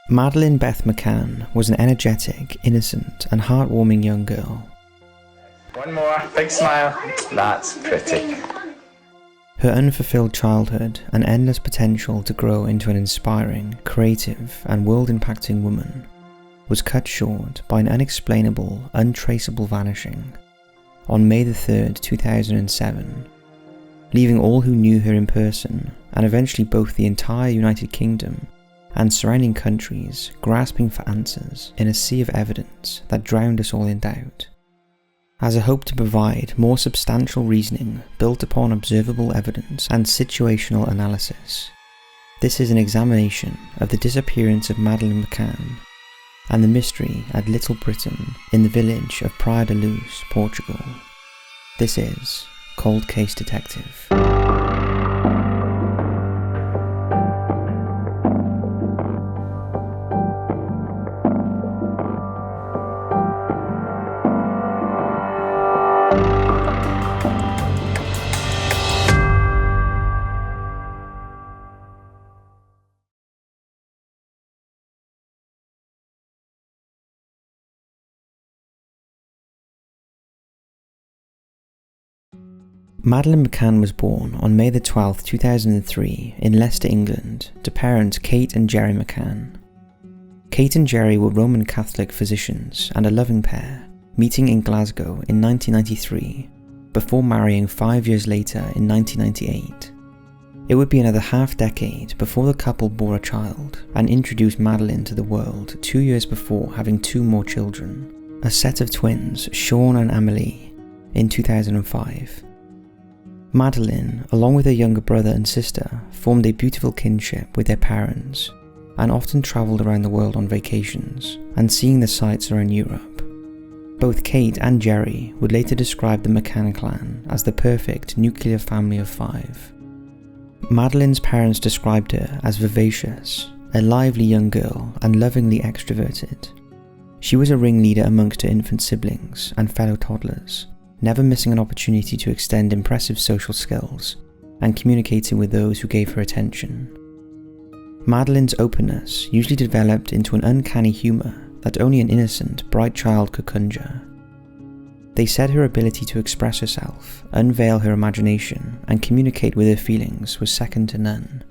Madeleine Beth McCann was an energetic, innocent and heartwarming young girl. One more, big smile. That's pretty. Her unfulfilled childhood and endless potential to grow into an inspiring, creative and world-impacting woman was cut short by an unexplainable, untraceable vanishing on May 3rd, 2007, leaving all who knew her in person, and eventually both the entire United Kingdom and surrounding countries, grasping for answers in a sea of evidence that drowned us all in doubt. As a hope to provide more substantial reasoning built upon observable evidence and situational analysis, this is an examination of the disappearance of Madeleine McCann and the mystery at Little Britain in the village of Praia da Luz, Portugal. This is Cold Case Detective. Madeleine McCann was born on May 12, 2003 in Leicester, England, to parents Kate and Gerry McCann. Kate and Gerry were Roman Catholic physicians and a loving pair, meeting in Glasgow in 1993, before marrying 5 years later in 1998. It would be another half-decade before the couple bore a child and introduced Madeleine to the world 2 years before having 2 more children, a set of twins, Sean and Amelie, in 2005. Madeleine, along with her younger brother and sister, formed a beautiful kinship with their parents and often travelled around the world on vacations and seeing the sights around Europe. Both Kate and Gerry would later describe the McCann clan as the perfect nuclear family of 5. Madeleine's parents described her as vivacious, a lively young girl and lovingly extroverted. She was a ringleader amongst her infant siblings and fellow toddlers, never missing an opportunity to extend impressive social skills and communicating with those who gave her attention. Madeleine's openness usually developed into an uncanny humour that only an innocent, bright child could conjure. They said her ability to express herself, unveil her imagination, and communicate with her feelings was second to none.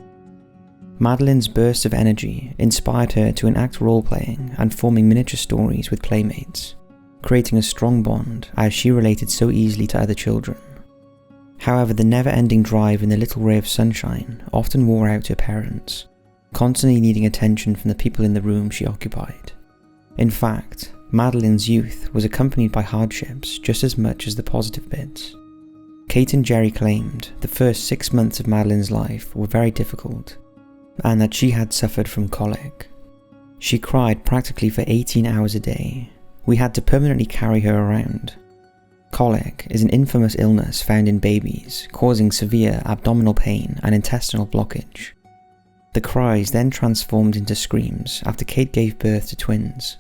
Madeleine's bursts of energy inspired her to enact role-playing and forming miniature stories with playmates, creating a strong bond as she related so easily to other children. However, the never-ending drive in the little ray of sunshine often wore out her parents, constantly needing attention from the people in the room she occupied. In fact, Madeleine's youth was accompanied by hardships just as much as the positive bits. Kate and Gerry claimed the first 6 months of Madeleine's life were very difficult, and that she had suffered from colic. She cried practically for 18 hours a day. We had to permanently carry her around. Colic is an infamous illness found in babies, causing severe abdominal pain and intestinal blockage. The cries then transformed into screams after Kate gave birth to twins.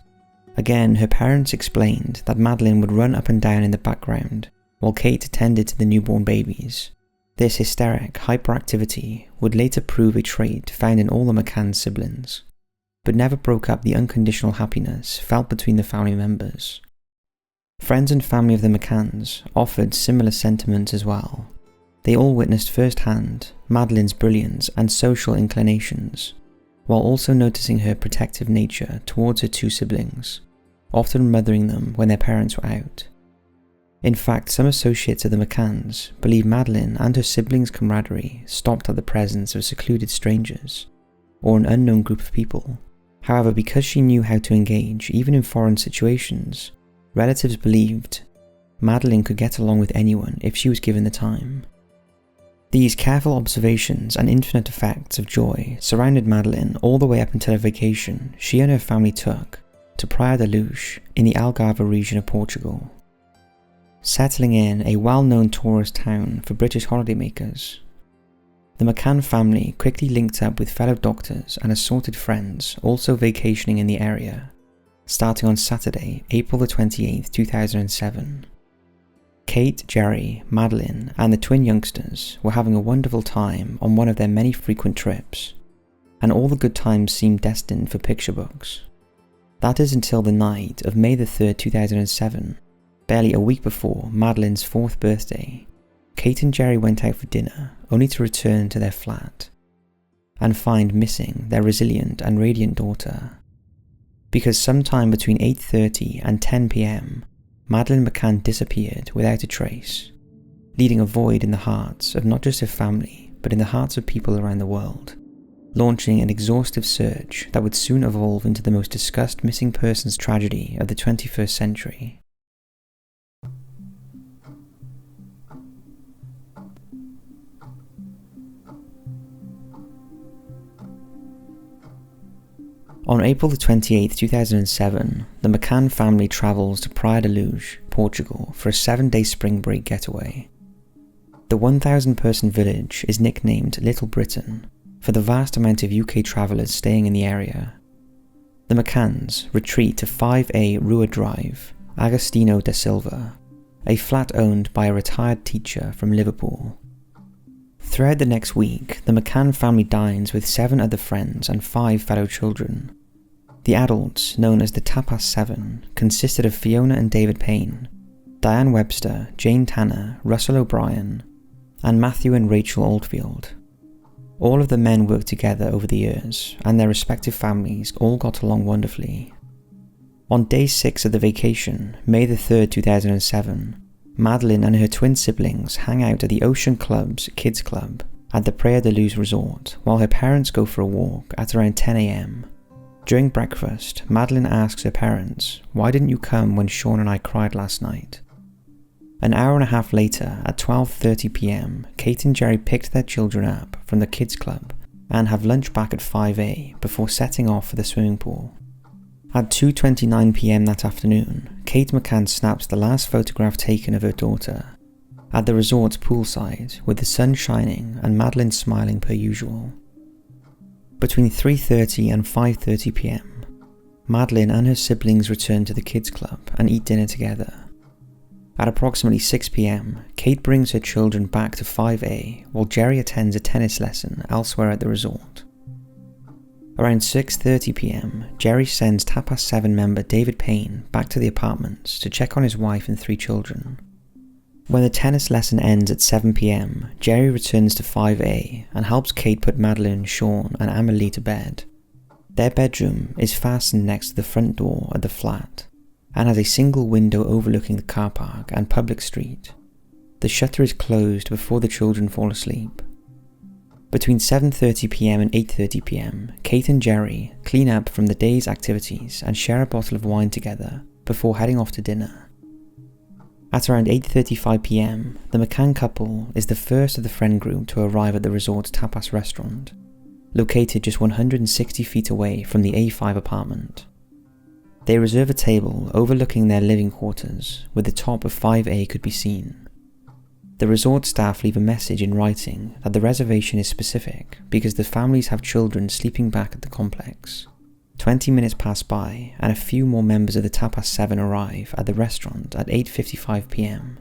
Again, her parents explained that Madeleine would run up and down in the background while Kate attended to the newborn babies. This hysteric hyperactivity would later prove a trait found in all the McCann siblings, but never broke up the unconditional happiness felt between the family members. Friends and family of the McCanns offered similar sentiments as well. They all witnessed firsthand Madeleine's brilliance and social inclinations, while also noticing her protective nature towards her 2 siblings, often mothering them when their parents were out. In fact, some associates of the McCanns believe Madeleine and her siblings' camaraderie stopped at the presence of secluded strangers, or an unknown group of people. However, because she knew how to engage even in foreign situations, relatives believed Madeleine could get along with anyone if she was given the time. These careful observations and infinite effects of joy surrounded Madeleine all the way up until a vacation she and her family took to Praia da Luz in the Algarve region of Portugal. Settling in a well-known tourist town for British holidaymakers, the McCann family quickly linked up with fellow doctors and assorted friends also vacationing in the area, starting on Saturday, April 28, 2007. Kate, Gerry, Madeleine and the twin youngsters were having a wonderful time on one of their many frequent trips. and all the good times seemed destined for picture books. That is until the night of May the 3rd, 2007, barely a week before Madeleine's 4th birthday. Kate and Jerry went out for dinner, only to return to their flat and find missing their resilient and radiant daughter. Because sometime between 8:30 and 10 p.m, Madeleine McCann disappeared without a trace, leaving a void in the hearts of not just her family, but in the hearts of people around the world, launching an exhaustive search that would soon evolve into the most discussed missing persons tragedy of the 21st century. On April 28, 2007, the McCann family travels to Praia da Luz, Portugal for a 7-day spring break getaway. The 1,000-person village is nicknamed Little Britain for the vast amount of UK travellers staying in the area. The McCanns retreat to 5A Rua Drive, Agostinho da Silva, a flat owned by a retired teacher from Liverpool. Throughout the next week, the McCann family dines with 7 other friends and 5 fellow children. The adults, known as the Top5s 7, consisted of Fiona and David Payne, Diane Webster, Jane Tanner, Russell O'Brien, and Matthew and Rachel Oldfield. All of the men worked together over the years, and their respective families all got along wonderfully. On day 6 of the vacation, May the 3rd, 2007, Madeleine and her twin siblings hang out at the Ocean Club's Kids Club at the Praia da Luz resort, while her parents go for a walk at around 10 a.m. During breakfast, Madeleine asks her parents, "Why didn't you come when Sean and I cried last night?" An hour and a half later, at 12:30 p.m, Kate and Jerry picked their children up from the kids club and have lunch back at 5A before setting off for the swimming pool. At 2:29 p.m. that afternoon, Kate McCann snaps the last photograph taken of her daughter at the resort's poolside, with the sun shining and Madeleine smiling per usual. Between 3:30 and 5:30 p.m, Madeleine and her siblings return to the kids club and eat dinner together. At approximately 6 p.m, Kate brings her children back to 5A while Jerry attends a tennis lesson elsewhere at the resort. Around 6:30 p.m, Jerry sends Top5s 7 member David Payne back to the apartments to check on his wife and 3 children. When the tennis lesson ends at 7 p.m, Jerry returns to 5A and helps Kate put Madeleine, Sean and Amelie to bed. Their bedroom is fastened next to the front door at the flat and has a single window overlooking the car park and public street. The shutter is closed before the children fall asleep. Between 7:30 p.m. and 8:30 p.m, Kate and Jerry clean up from the day's activities and share a bottle of wine together before heading off to dinner. At around 8:35 p.m, the McCann couple is the first of the friend group to arrive at the resort's tapas restaurant, located just 160 feet away from the A5 apartment. They reserve a table overlooking their living quarters, where the top of 5A could be seen. The resort staff leave a message in writing that the reservation is specific because the families have children sleeping back at the complex. 20 minutes pass by and a few more members of the Top5s 7 arrive at the restaurant at 8:55 p.m.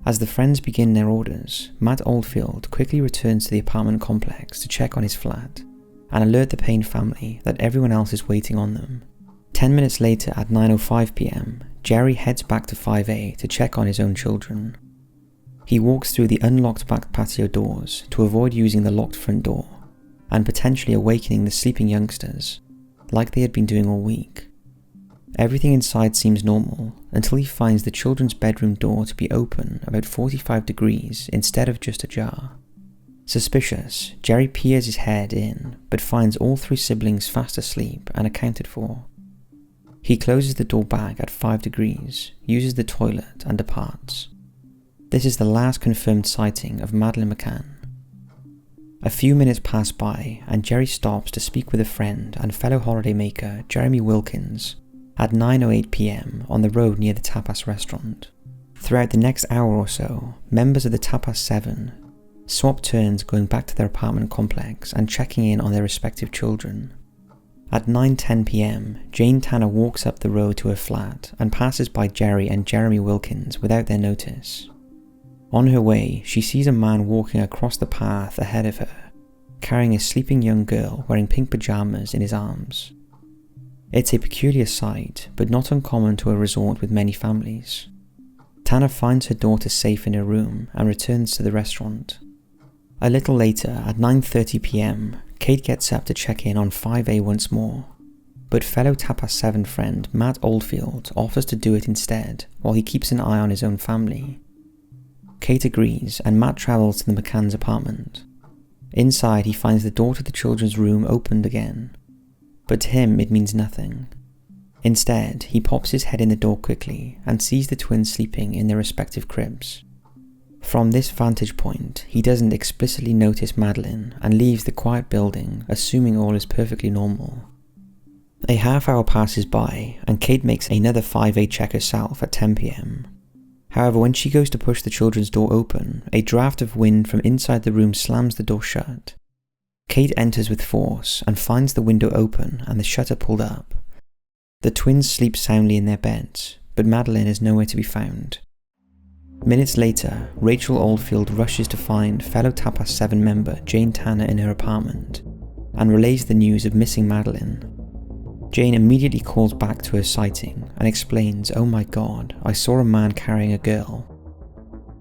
As the friends begin their orders, Matt Oldfield quickly returns to the apartment complex to check on his flat and alert the Payne family that everyone else is waiting on them. 10 minutes later at 9:05 p.m, Jerry heads back to 5A to check on his own children. He walks through the unlocked back patio doors to avoid using the locked front door and potentially awakening the sleeping youngsters, like they had been doing all week. Everything inside seems normal until he finds the children's bedroom door to be open about 45 degrees instead of just ajar. Suspicious, Jerry peers his head in but finds all 3 siblings fast asleep and accounted for. He closes the door back at 5 degrees, uses the toilet and departs. This is the last confirmed sighting of Madeleine McCann. A few minutes pass by and Jerry stops to speak with a friend and fellow holidaymaker Jeremy Wilkins at 9:08 p.m. on the road near the Top5s restaurant. Throughout the next hour or so, members of the Top5s 7 swap turns going back to their apartment complex and checking in on their respective children. At 9:10 p.m, Jane Tanner walks up the road to her flat and passes by Jerry and Jeremy Wilkins without their notice. On her way, she sees a man walking across the path ahead of her, carrying a sleeping young girl wearing pink pajamas in his arms. It's a peculiar sight, but not uncommon to a resort with many families. Tanner finds her daughter safe in her room and returns to the restaurant. A little later, at 9:30 p.m, Kate gets up to check in on 5A once more, but fellow Top5s 7 friend Matt Oldfield offers to do it instead while he keeps an eye on his own family. Kate agrees and Matt travels to the McCann's apartment. Inside he finds the door to the children's room opened again, but to him it means nothing. Instead, he pops his head in the door quickly and sees the twins sleeping in their respective cribs. From this vantage point, he doesn't explicitly notice Madeleine and leaves the quiet building, assuming all is perfectly normal. A half hour passes by and Kate makes another 5A check herself at 10 p.m. However, when she goes to push the children's door open, a draft of wind from inside the room slams the door shut. Kate enters with force and finds the window open and the shutter pulled up. The twins sleep soundly in their beds, but Madeleine is nowhere to be found. Minutes later, Rachel Oldfield rushes to find fellow Top5s 7 member Jane Tanner in her apartment and relays the news of missing Madeleine. Jane immediately calls back to her sighting and explains, "Oh my god, I saw a man carrying a girl."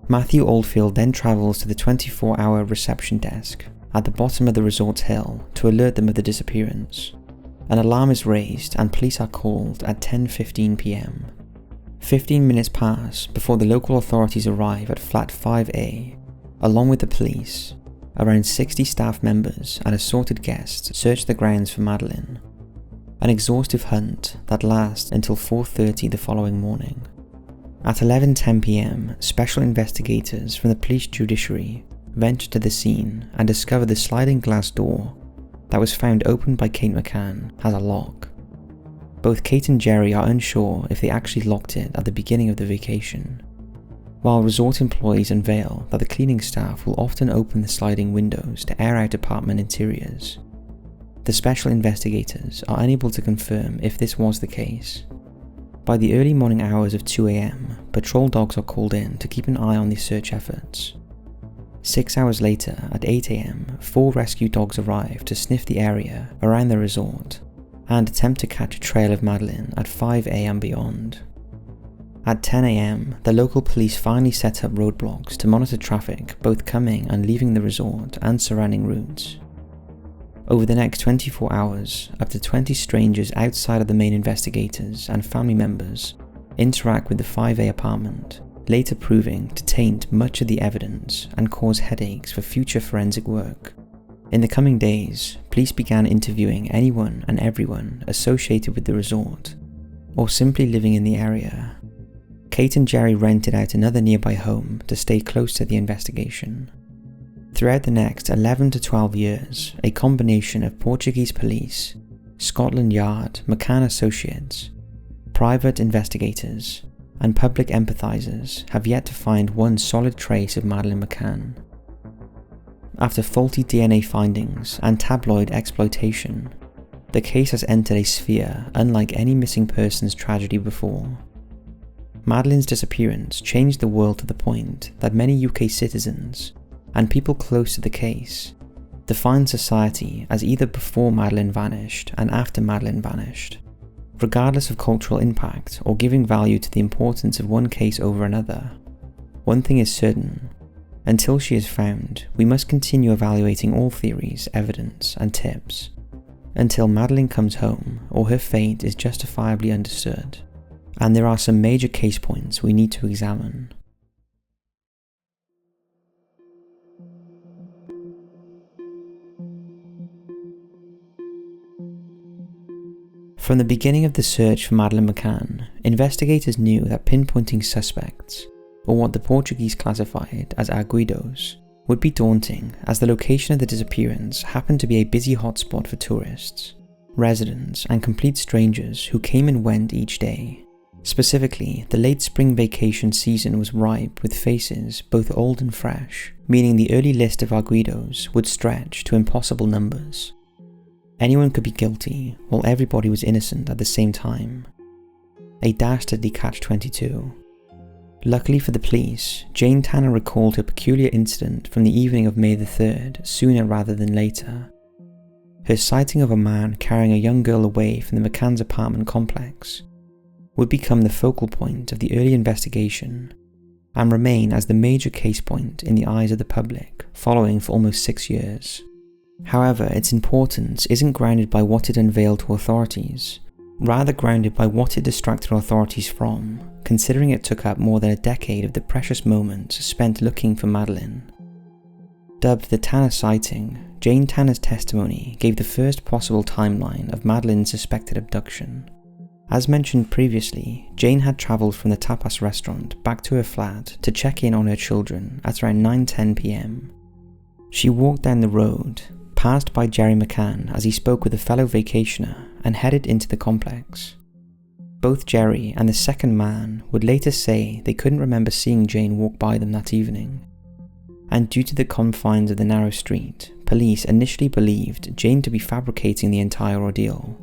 Matthew Oldfield then travels to the 24-hour reception desk at the bottom of the resort's hill to alert them of the disappearance. An alarm is raised and police are called at 10:15 p.m. 15 minutes pass before the local authorities arrive at flat 5A. Along with the police, around 60 staff members and assorted guests search the grounds for Madeleine. An exhaustive hunt that lasts until 4:30 the following morning. At 11:10 p.m, special investigators from the police judiciary venture to the scene and discover the sliding glass door that was found opened by Kate McCann has a lock. Both Kate and Jerry are unsure if they actually locked it at the beginning of the vacation, while resort employees unveil that the cleaning staff will often open the sliding windows to air out apartment interiors. The special investigators are unable to confirm if this was the case. By the early morning hours of 2 a.m, patrol dogs are called in to keep an eye on the search efforts. 6 hours later, at 8 a.m, 4 rescue dogs arrive to sniff the area around the resort and attempt to catch a trail of Madeleine at 5A and beyond. At 10 a.m, the local police finally set up roadblocks to monitor traffic both coming and leaving the resort and surrounding routes. Over the next 24 hours, up to 20 strangers outside of the main investigators and family members interact with the 5A apartment, later proving to taint much of the evidence and cause headaches for future forensic work. In the coming days, police began interviewing anyone and everyone associated with the resort, or simply living in the area. Kate and Jerry rented out another nearby home to stay close to the investigation. Throughout the next 11 to 12 years, a combination of Portuguese police, Scotland Yard, McCann Associates, private investigators, and public empathizers have yet to find one solid trace of Madeleine McCann. After faulty DNA findings and tabloid exploitation, the case has entered a sphere unlike any missing persons tragedy before. Madeleine's disappearance changed the world to the point that many UK citizens and people close to the case define society as either before Madeleine vanished and after Madeleine vanished, regardless of cultural impact or giving value to the importance of one case over another. One thing is certain: until she is found, we must continue evaluating all theories, evidence, and tips, until Madeleine comes home or her fate is justifiably understood. And there are some major case points we need to examine. From the beginning of the search for Madeleine McCann, investigators knew that pinpointing suspects, or what the Portuguese classified as arguidos, would be daunting, as the location of the disappearance happened to be a busy hotspot for tourists, residents, and complete strangers who came and went each day. Specifically, the late spring vacation season was ripe with faces both old and fresh, meaning the early list of arguidos would stretch to impossible numbers. Anyone could be guilty, while everybody was innocent at the same time. A dastardly catch-22. Luckily for the police, Jane Tanner recalled her peculiar incident from the evening of May the 3rd sooner rather than later. Her sighting of a man carrying a young girl away from the McCann's apartment complex would become the focal point of the early investigation and remain as the major case point in the eyes of the public following for almost 6 years. However, its importance isn't grounded by what it unveiled to authorities, rather grounded by what it distracted authorities from, considering it took up more than a decade of the precious moments spent looking for Madeleine. Dubbed the Tanner sighting, Jane Tanner's testimony gave the first possible timeline of Madeleine's suspected abduction. As mentioned previously, Jane had travelled from the tapas restaurant back to her flat to check in on her children at around 9:10 p.m. She walked down the road, passed by Jerry McCann as he spoke with a fellow vacationer, and headed into the complex. Both Jerry and the second man would later say they couldn't remember seeing Jane walk by them that evening. And due to the confines of the narrow street, police initially believed Jane to be fabricating the entire ordeal.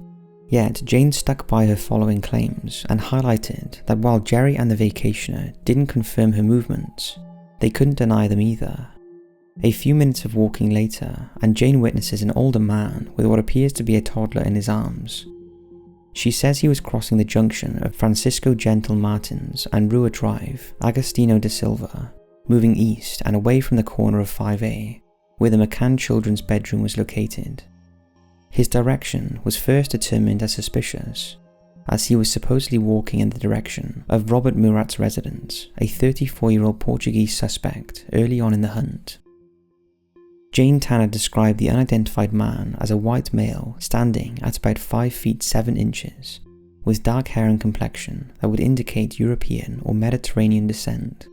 Yet Jane stuck by her following claims and highlighted that while Jerry and the vacationer didn't confirm her movements, they couldn't deny them either. A few minutes of walking later, and Jane witnesses an older man with what appears to be a toddler in his arms. She says he was crossing the junction of Francisco Gentle Martins and Rua Drive, Agostinho da Silva, moving east and away from the corner of 5A, where the McCann children's bedroom was located. His direction was first determined as suspicious, as he was supposedly walking in the direction of Robert Murat's residence, a 34-year-old Portuguese suspect early on in the hunt. Jane Tanner described the unidentified man as a white male standing at about 5 feet 7 inches, with dark hair and complexion that would indicate European or Mediterranean descent.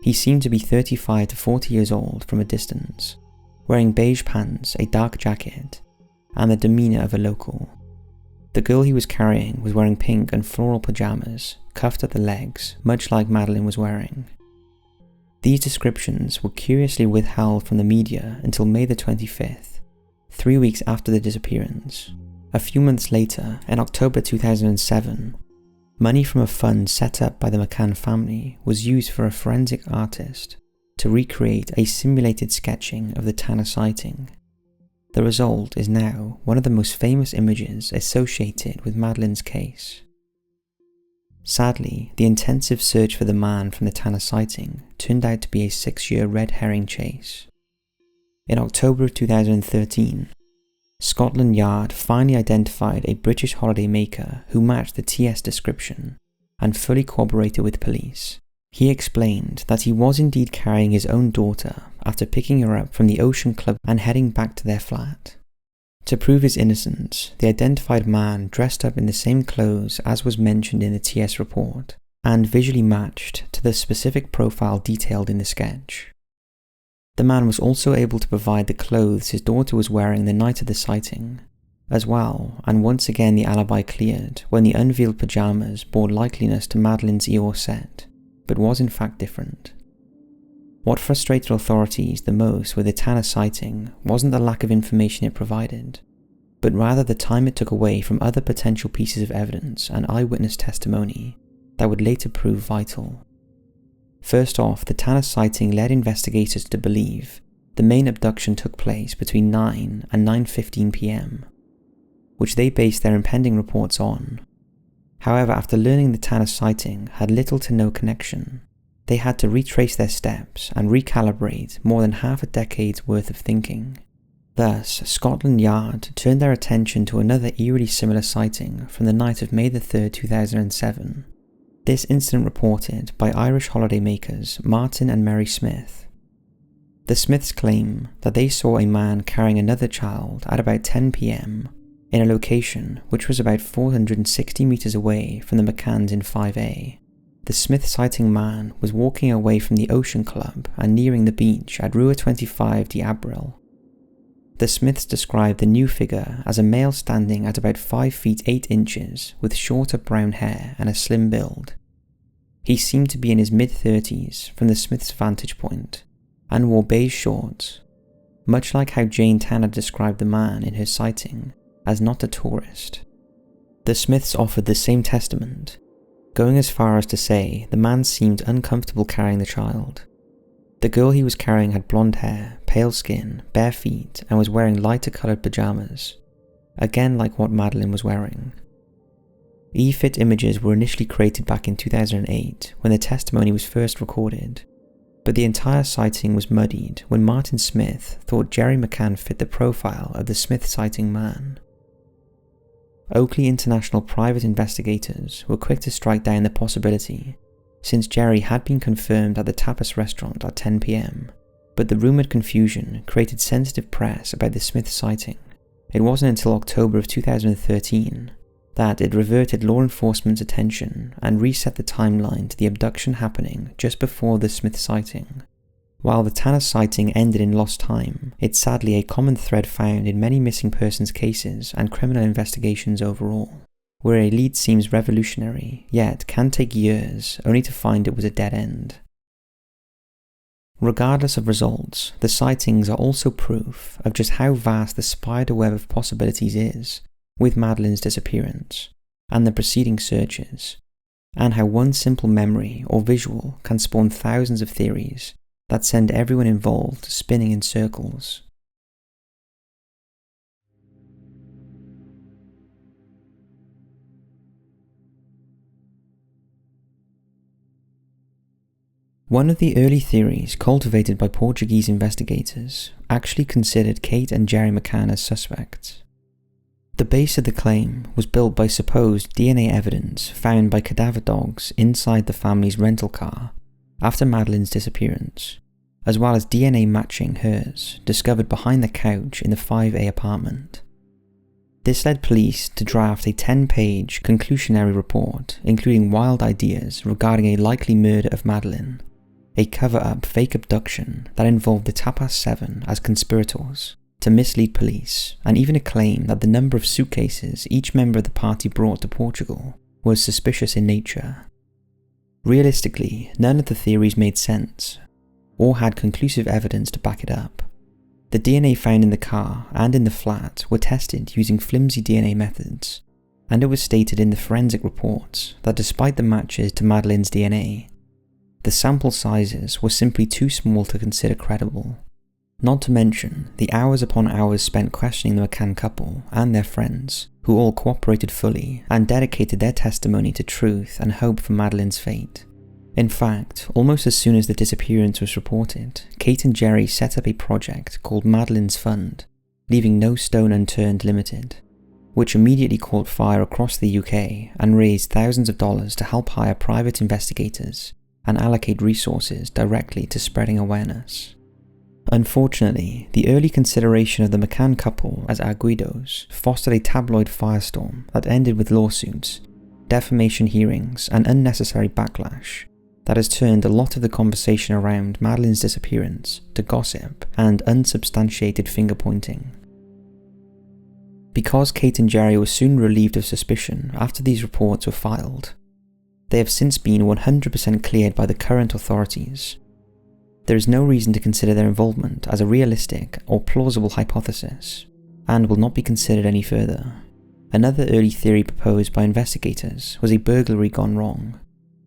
He seemed to be 35 to 40 years old from a distance, wearing beige pants, a dark jacket, and the demeanour of a local. The girl he was carrying was wearing pink and floral pyjamas, cuffed at the legs, much like Madeleine was wearing. These descriptions were curiously withheld from the media until May the 25th, 3 weeks after the disappearance. A few months later, in October 2007, money from a fund set up by the McCann family was used for a forensic artist to recreate a simulated sketching of the Tanner sighting. The result is now one of the most famous images associated with Madeleine's case. Sadly, the intensive search for the man from the Tanner sighting turned out to be a 6-year red herring chase. In October of 2013, Scotland Yard finally identified a British holidaymaker who matched the TS description and fully cooperated with police. He explained that he was indeed carrying his own daughter after picking her up from the Ocean Club and heading back to their flat. To prove his innocence, the identified man dressed up in the same clothes as was mentioned in the TS report, and visually matched to the specific profile detailed in the sketch. The man was also able to provide the clothes his daughter was wearing the night of the sighting, as well, and once again the alibi cleared when the unveiled pyjamas bore likeliness to Madeleine's Eeyore set, but was in fact different. What frustrated authorities the most with the Tanner sighting wasn't the lack of information it provided, but rather the time it took away from other potential pieces of evidence and eyewitness testimony that would later prove vital. First off, the Tanner sighting led investigators to believe the main abduction took place between 9 and 9:15 p.m, which they based their impending reports on. However, after learning the Tanner sighting had little to no connection, they had to retrace their steps and recalibrate more than half a decade's worth of thinking. Thus, Scotland Yard turned their attention to another eerily similar sighting from the night of May the 3rd, 2007. This incident reported by Irish holidaymakers Martin and Mary Smith. The Smiths claim that they saw a man carrying another child at about 10 p.m. in a location which was about 460 metres away from the McCanns in 5A. The Smith sighting man was walking away from the Ocean Club and nearing the beach at Rua 25 de Abril. The Smiths described the new figure as a male standing at about 5 feet 8 inches with shorter brown hair and a slim build. He seemed to be in his mid-30s from the Smiths' vantage point and wore beige shorts, much like how Jane Tanner described the man in her sighting as not a tourist. The Smiths offered the same testament, going as far as to say the man seemed uncomfortable carrying the child. The girl he was carrying had blonde hair, pale skin, bare feet, and was wearing lighter coloured pyjamas, again like what Madeleine was wearing. E-fit images were initially created back in 2008 when the testimony was first recorded, but the entire sighting was muddied when Martin Smith thought Jerry McCann fit the profile of the Smith sighting man. Oakley International private investigators were quick to strike down the possibility, since Jerry had been confirmed at the tapas restaurant at 10 PM, but the rumoured confusion created sensitive press about the Smith sighting. It wasn't until October of 2013 that it reverted law enforcement's attention and reset the timeline to the abduction happening just before the Smith sighting. While the Tanner sighting ended in lost time, it's sadly a common thread found in many missing persons cases and criminal investigations overall, where a lead seems revolutionary, yet can take years only to find it was a dead end. Regardless of results, the sightings are also proof of just how vast the spider web of possibilities is with Madeleine's disappearance and the preceding searches, and how one simple memory or visual can spawn thousands of theories that send everyone involved spinning in circles. One of the early theories cultivated by Portuguese investigators actually considered Kate and Jerry McCann as suspects. The base of the claim was built by supposed DNA evidence found by cadaver dogs inside the family's rental car after Madeleine's disappearance, as well as DNA matching hers discovered behind the couch in the 5A apartment. This led police to draft a 10-page conclusionary report including wild ideas regarding a likely murder of Madeleine, a cover-up fake abduction that involved the Tapas 7 as conspirators to mislead police, and even a claim that the number of suitcases each member of the party brought to Portugal was suspicious in nature. Realistically, none of the theories made sense, or had conclusive evidence to back it up. The DNA found in the car and in the flat were tested using flimsy DNA methods, and it was stated in the forensic reports that despite the matches to Madeleine's DNA, the sample sizes were simply too small to consider credible. Not to mention the hours upon hours spent questioning the McCann couple and their friends, who all cooperated fully and dedicated their testimony to truth and hope for Madeleine's fate. In fact, almost as soon as the disappearance was reported, Kate and Jerry set up a project called Madeleine's Fund, leaving no stone unturned limited, which immediately caught fire across the UK and raised thousands of dollars to help hire private investigators and allocate resources directly to spreading awareness. Unfortunately, the early consideration of the McCann couple as arguidos fostered a tabloid firestorm that ended with lawsuits, defamation hearings, and unnecessary backlash that has turned a lot of the conversation around Madeleine's disappearance to gossip and unsubstantiated finger-pointing. Because Kate and Jerry were soon relieved of suspicion after these reports were filed, they have since been 100% cleared by the current authorities. There is no reason to consider their involvement as a realistic or plausible hypothesis, and will not be considered any further. Another early theory proposed by investigators was a burglary gone wrong.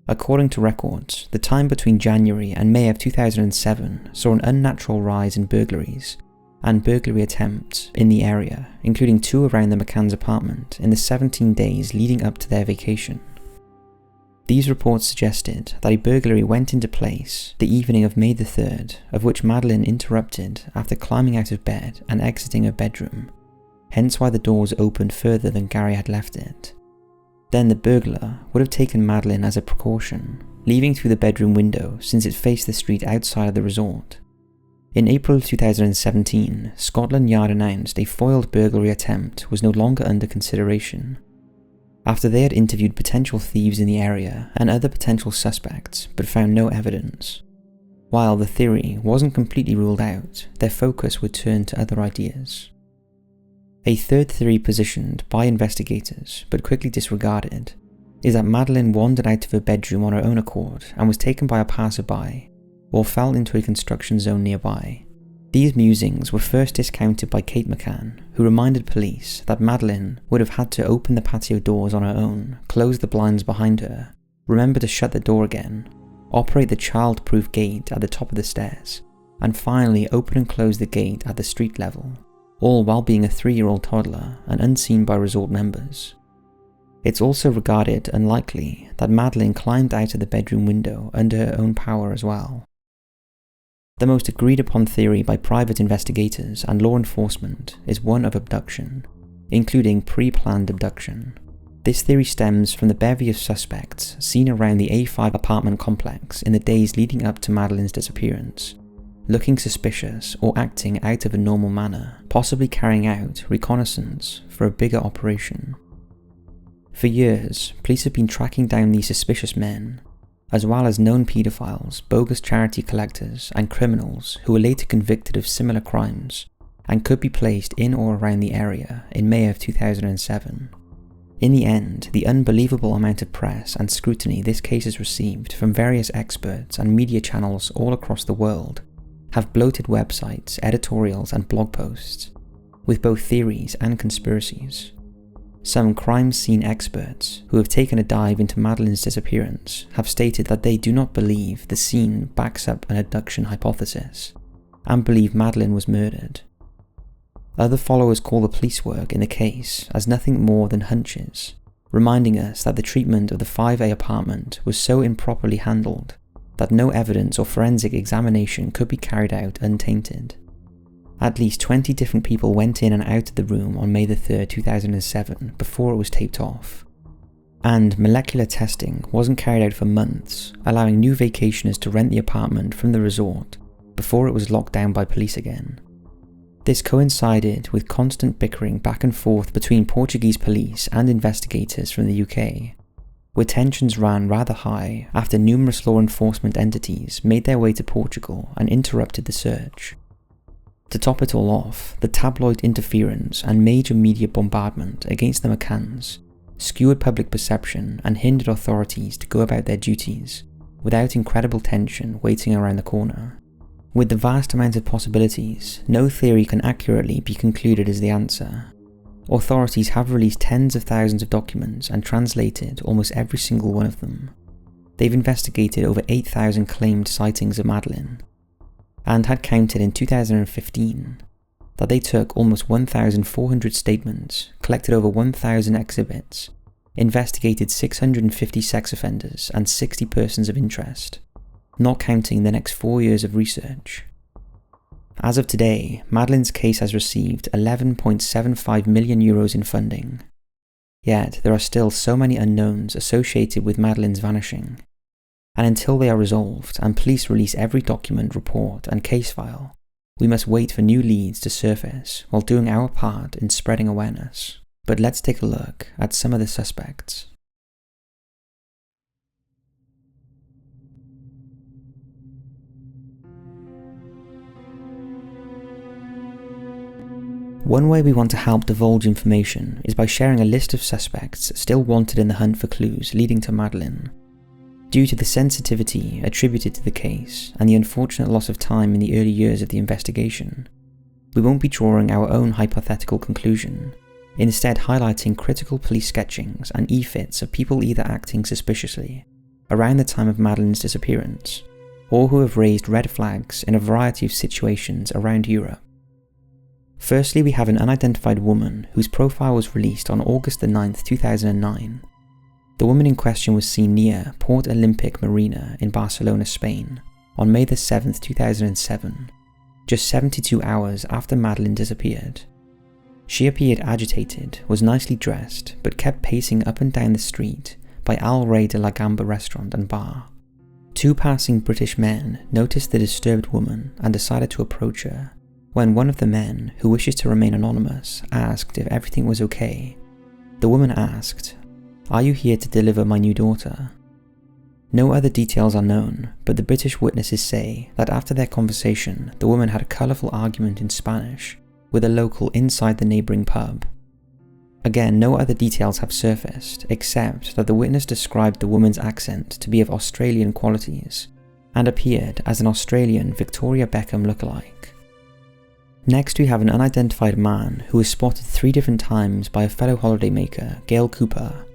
According to records, the time between January and May of 2007 saw an unnatural rise in burglaries and burglary attempts in the area, including 2 around the McCann's apartment in the 17 days leading up to their vacation. These reports suggested that a burglary went into place the evening of May the 3rd, of which Madeleine interrupted after climbing out of bed and exiting her bedroom, hence why the doors opened further than Gary had left it. Then the burglar would have taken Madeleine as a precaution, leaving through the bedroom window since it faced the street outside of the resort. In April 2017, Scotland Yard announced a foiled burglary attempt was no longer under consideration, after they had interviewed potential thieves in the area and other potential suspects but found no evidence. While the theory wasn't completely ruled out, their focus would turn to other ideas. A third theory positioned by investigators but quickly disregarded is that Madeleine wandered out of her bedroom on her own accord and was taken by a passerby or fell into a construction zone nearby. These musings were first discounted by Kate McCann, who reminded police that Madeleine would have had to open the patio doors on her own, close the blinds behind her, remember to shut the door again, operate the child-proof gate at the top of the stairs, and finally open and close the gate at the street level, all while being a 3-year-old toddler and unseen by resort members. It's also regarded unlikely that Madeleine climbed out of the bedroom window under her own power as well. The most agreed upon theory by private investigators and law enforcement is one of abduction, including pre-planned abduction. This theory stems from the bevy of suspects seen around the A5 apartment complex in the days leading up to Madeleine's disappearance, looking suspicious or acting out of a normal manner, possibly carrying out reconnaissance for a bigger operation. For years, police have been tracking down these suspicious men, as well as known paedophiles, bogus charity collectors, and criminals who were later convicted of similar crimes and could be placed in or around the area in May of 2007. In the end, the unbelievable amount of press and scrutiny this case has received from various experts and media channels all across the world have bloated websites, editorials, and blog posts, with both theories and conspiracies. Some crime scene experts who have taken a dive into Madeleine's disappearance have stated that they do not believe the scene backs up an abduction hypothesis, and believe Madeleine was murdered. Other followers call the police work in the case as nothing more than hunches, reminding us that the treatment of the 5A apartment was so improperly handled that no evidence or forensic examination could be carried out untainted. At least 20 different people went in and out of the room on May 3, 2007 before it was taped off. And molecular testing wasn't carried out for months, allowing new vacationers to rent the apartment from the resort before it was locked down by police again. This coincided with constant bickering back and forth between Portuguese police and investigators from the UK, where tensions ran rather high after numerous law enforcement entities made their way to Portugal and interrupted the search. To top it all off, the tabloid interference and major media bombardment against the McCanns skewered public perception and hindered authorities to go about their duties without incredible tension waiting around the corner. With the vast amount of possibilities, no theory can accurately be concluded as the answer. Authorities have released tens of thousands of documents and translated almost every single one of them. They've investigated over 8,000 claimed sightings of Madeleine, and had counted in 2015 that they took almost 1,400 statements, collected over 1,000 exhibits, investigated 650 sex offenders and 60 persons of interest, not counting the next 4 years of research. As of today, Madeleine's case has received €11.75 million in funding. Yet there are still so many unknowns associated with Madeleine's vanishing, and until they are resolved and police release every document, report, and case file, we must wait for new leads to surface while doing our part in spreading awareness. But let's take a look at some of the suspects. One way we want to help divulge information is by sharing a list of suspects still wanted in the hunt for clues leading to Madeleine. Due to the sensitivity attributed to the case and the unfortunate loss of time in the early years of the investigation, we won't be drawing our own hypothetical conclusion, instead highlighting critical police sketchings and e-fits of people either acting suspiciously around the time of Madeleine's disappearance, or who have raised red flags in a variety of situations around Europe. Firstly, we have an unidentified woman whose profile was released on August 9, 2009. The woman in question was seen near Port Olympic Marina in Barcelona, Spain, on May 7, 2007, just 72 hours after Madeleine disappeared. She appeared agitated, was nicely dressed, but kept pacing up and down the street by Al Rey de la Gamba restaurant and bar. 2 passing British men noticed the disturbed woman and decided to approach her, when one of the men, who wishes to remain anonymous, asked if everything was okay. The woman asked, "Are you here to deliver my new daughter?" No other details are known, but the British witnesses say that after their conversation, the woman had a colourful argument in Spanish with a local inside the neighbouring pub. Again, no other details have surfaced, except that the witness described the woman's accent to be of Australian qualities, and appeared as an Australian Victoria Beckham lookalike. Next, we have an unidentified man who was spotted 3 different times by a fellow holidaymaker, Gail Cooper,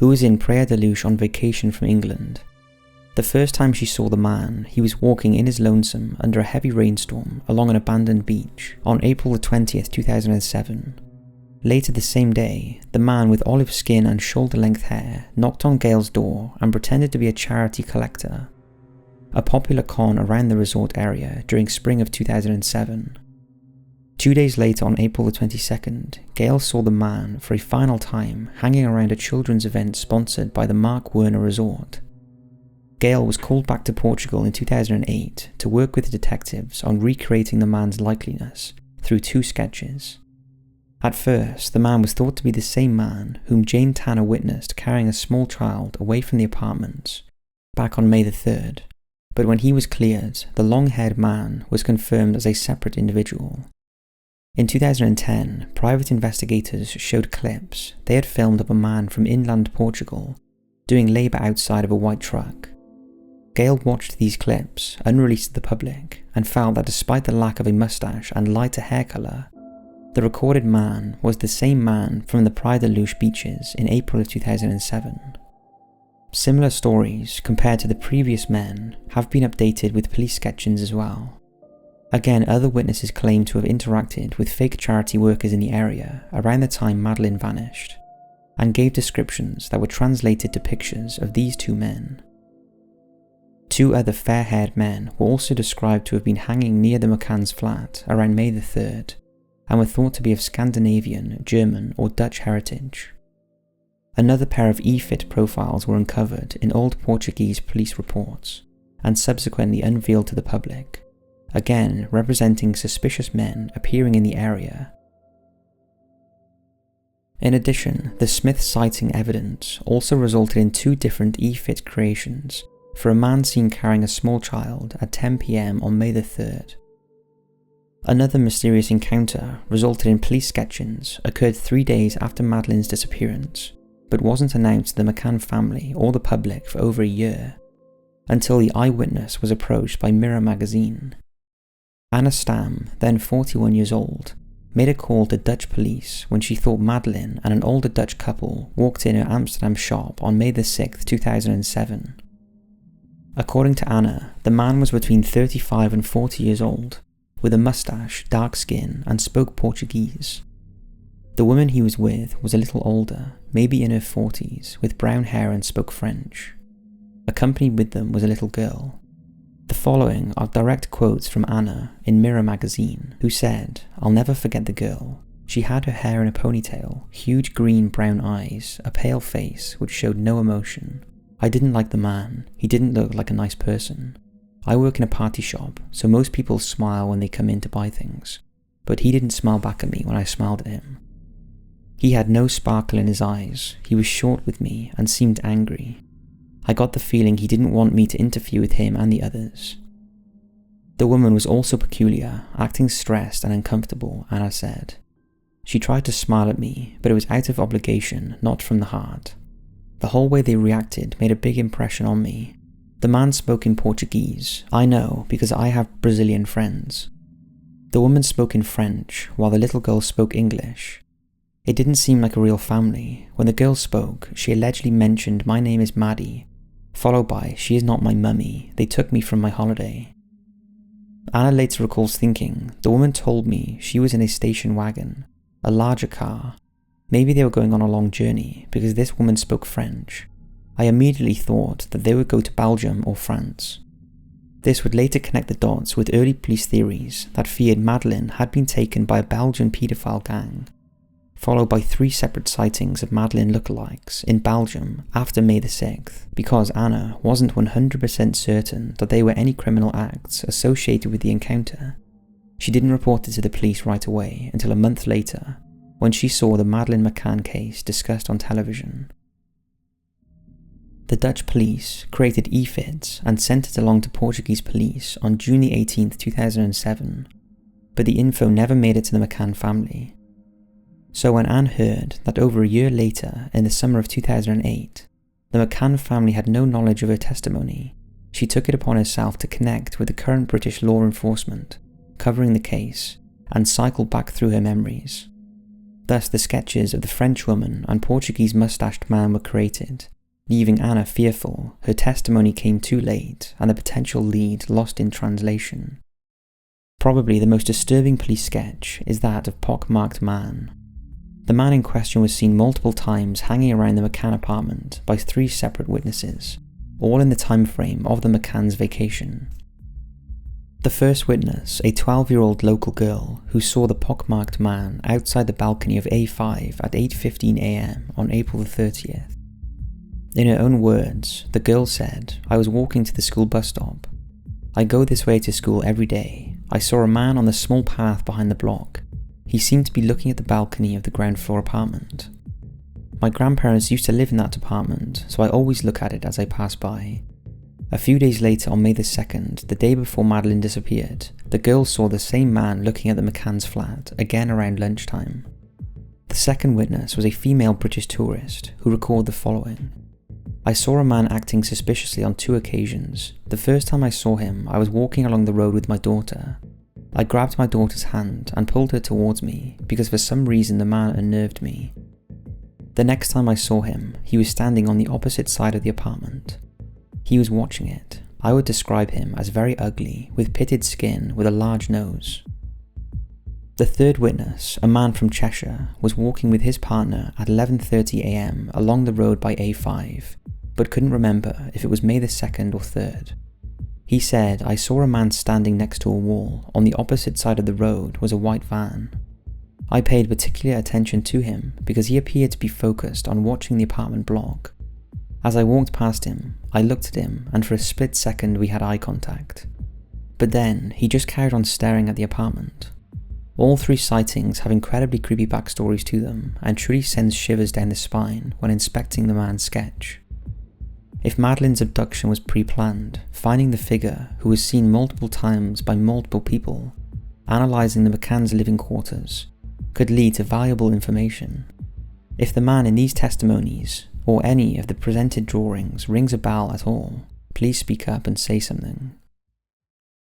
who was in Praia da Luz on vacation from England. The first time she saw the man, he was walking in his lonesome under a heavy rainstorm along an abandoned beach on April the 20th, 2007. Later the same day, the man with olive skin and shoulder-length hair knocked on Gail's door and pretended to be a charity collector, a popular con around the resort area during spring of 2007. 2 days later, on April the 22nd, Gail saw the man for a final time hanging around a children's event sponsored by the Mark Werner Resort. Gail was called back to Portugal in 2008 to work with the detectives on recreating the man's likeliness through 2 sketches. At first, the man was thought to be the same man whom Jane Tanner witnessed carrying a small child away from the apartments back on May the 3rd, but when he was cleared, the long-haired man was confirmed as a separate individual. In 2010, private investigators showed clips they had filmed of a man from inland Portugal doing labour outside of a white truck. Gail watched these clips, unreleased to the public, and found that despite the lack of a moustache and lighter hair colour, the recorded man was the same man from the Praia da Luz beaches in April of 2007. Similar stories, compared to the previous men, have been updated with police sketches as well. Again, other witnesses claim to have interacted with fake charity workers in the area around the time Madeleine vanished, and gave descriptions that were translated to pictures of these 2 men. 2 other fair-haired men were also described to have been hanging near the McCann's flat around May the 3rd, and were thought to be of Scandinavian, German or Dutch heritage. Another pair of e-fit profiles were uncovered in old Portuguese police reports, and subsequently unveiled to the public, again representing suspicious men appearing in the area. In addition, the Smith sighting evidence also resulted in 2 different e-fit creations for a man seen carrying a small child at 10 PM on May the 3rd. Another mysterious encounter resulted in police sketches occurred 3 days after Madeleine's disappearance, but wasn't announced to the McCann family or the public for over a year, until the eyewitness was approached by Mirror magazine. Anna Stam, then 41 years old, made a call to Dutch police when she thought Madeleine and an older Dutch couple walked in her Amsterdam shop on May the 6th, 2007. According to Anna, the man was between 35 and 40 years old, with a moustache, dark skin, and spoke Portuguese. The woman he was with was a little older, maybe in her 40s, with brown hair and spoke French. Accompanied with them was a little girl. The following are direct quotes from Anna in Mirror magazine, who said, "I'll never forget the girl. She had her hair in a ponytail, huge green-brown eyes, a pale face which showed no emotion. I didn't like the man. He didn't look like a nice person. I work in a party shop, so most people smile when they come in to buy things, but he didn't smile back at me when I smiled at him. He had no sparkle in his eyes, he was short with me and seemed angry. I got the feeling he didn't want me to interfere with him and the others." The woman was also peculiar, acting stressed and uncomfortable, Anna said. "She tried to smile at me, but it was out of obligation, not from the heart. The whole way they reacted made a big impression on me. The man spoke in Portuguese, I know because I have Brazilian friends. The woman spoke in French, while the little girl spoke English. It didn't seem like a real family. When the girl spoke, she allegedly mentioned my name is Maddie, followed by she is not my mummy, they took me from my holiday." Anna later recalls thinking, the woman told me she was in a station wagon, a larger car. Maybe they were going on a long journey, because this woman spoke French. I immediately thought that they would go to Belgium or France. This would later connect the dots with early police theories that feared Madeleine had been taken by a Belgian paedophile gang, followed by 3 separate sightings of Madeleine lookalikes in Belgium after May the 6th, because Anna wasn't 100% certain that they were any criminal acts associated with the encounter. She didn't report it to the police right away until a month later, when she saw the Madeleine McCann case discussed on television. The Dutch police created e-fits and sent it along to Portuguese police on June 18, 2007, but the info never made it to the McCann family. So when Anne heard that over a year later, in the summer of 2008, the McCann family had no knowledge of her testimony, she took it upon herself to connect with the current British law enforcement covering the case and cycle back through her memories. The Thus the sketches of the French woman and Portuguese mustached man were created, leaving Anna fearful her testimony came too late and the potential lead lost in translation. Probably the most disturbing police sketch is that of pockmarked man. The man in question was seen multiple times hanging around the McCann apartment by 3 separate witnesses, all in the time frame of the McCann's vacation. The first witness, a 12-year-old local girl who saw the pockmarked man outside the balcony of A5 at 8:15 a.m. on April the 30th. In her own words, the girl said, "I was walking to the school bus stop. I go this way to school every day. I saw a man on the small path behind the block. He seemed to be looking at the balcony of the ground floor apartment. My grandparents used to live in that apartment, so I always look at it as I pass by." A few days later, on May the 2nd, the day before Madeleine disappeared, the girl saw the same man looking at the McCann's flat, again around lunchtime. The second witness was a female British tourist who recalled the following. "I saw a man acting suspiciously on 2 occasions. The first time I saw him, I was walking along the road with my daughter. I grabbed my daughter's hand and pulled her towards me because for some reason the man unnerved me. The next time I saw him, he was standing on the opposite side of the apartment. He was watching it. I would describe him as very ugly, with pitted skin with a large nose." The third witness, a man from Cheshire, was walking with his partner at 11:30 a.m. along the road by A5, but couldn't remember if it was May the 2nd or 3rd. He said, "I saw a man standing next to a wall. On the opposite side of the road was a white van. I paid particular attention to him because he appeared to be focused on watching the apartment block. As I walked past him, I looked at him and for a split second we had eye contact. But then he just carried on staring at the apartment." All 3 sightings have incredibly creepy backstories to them and truly sends shivers down the spine when inspecting the man's sketch. If Madeleine's abduction was pre-planned, finding the figure who was seen multiple times by multiple people, analysing the McCann's living quarters, could lead to valuable information. If the man in these testimonies, or any of the presented drawings, rings a bell at all, please speak up and say something.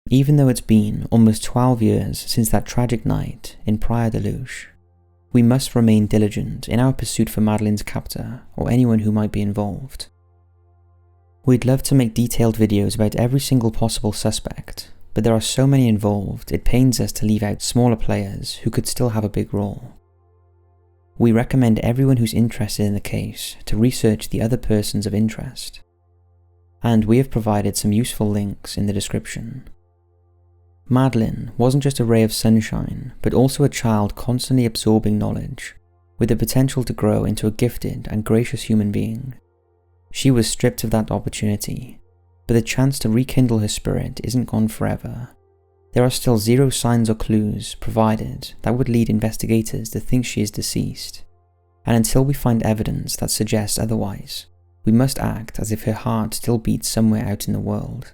Even though it's been almost 12 years since that tragic night in Praia da Luz, we must remain diligent in our pursuit for Madeleine's captor or anyone who might be involved. We'd love to make detailed videos about every single possible suspect, but there are so many involved it pains us to leave out smaller players who could still have a big role. We recommend everyone who's interested in the case to research the other persons of interest, and we have provided some useful links in the description. Madeleine wasn't just a ray of sunshine, but also a child constantly absorbing knowledge, with the potential to grow into a gifted and gracious human being. She was stripped of that opportunity, but the chance to rekindle her spirit isn't gone forever. There are still 0 signs or clues provided that would lead investigators to think she is deceased, and until we find evidence that suggests otherwise, we must act as if her heart still beats somewhere out in the world.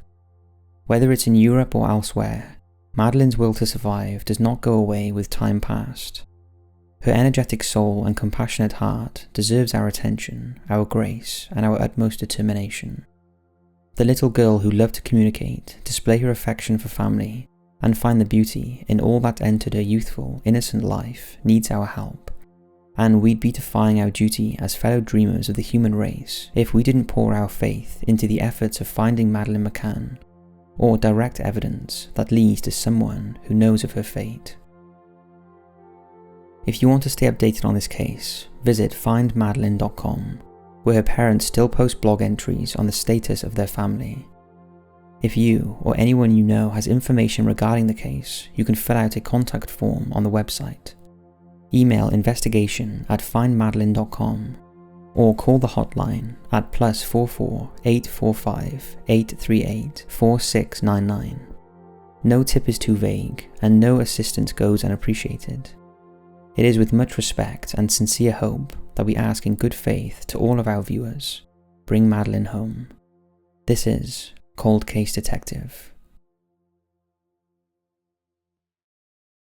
Whether it's in Europe or elsewhere, Madeleine's will to survive does not go away with time past. Her energetic soul and compassionate heart deserves our attention, our grace, and our utmost determination. The little girl who loved to communicate, display her affection for family, and find the beauty in all that entered her youthful, innocent life needs our help, and we'd be defying our duty as fellow dreamers of the human race if we didn't pour our faith into the efforts of finding Madeleine McCann, or direct evidence that leads to someone who knows of her fate. If you want to stay updated on this case, visit findmadeleine.com, where her parents still post blog entries on the status of their family. If you or anyone you know has information regarding the case, you can fill out a contact form on the website. Email investigation@findmadeleine.com or call the hotline at +44 845 838 4699. No tip is too vague and no assistance goes unappreciated. It is with much respect and sincere hope that we ask in good faith to all of our viewers, bring Madeleine home. This is Cold Case Detective.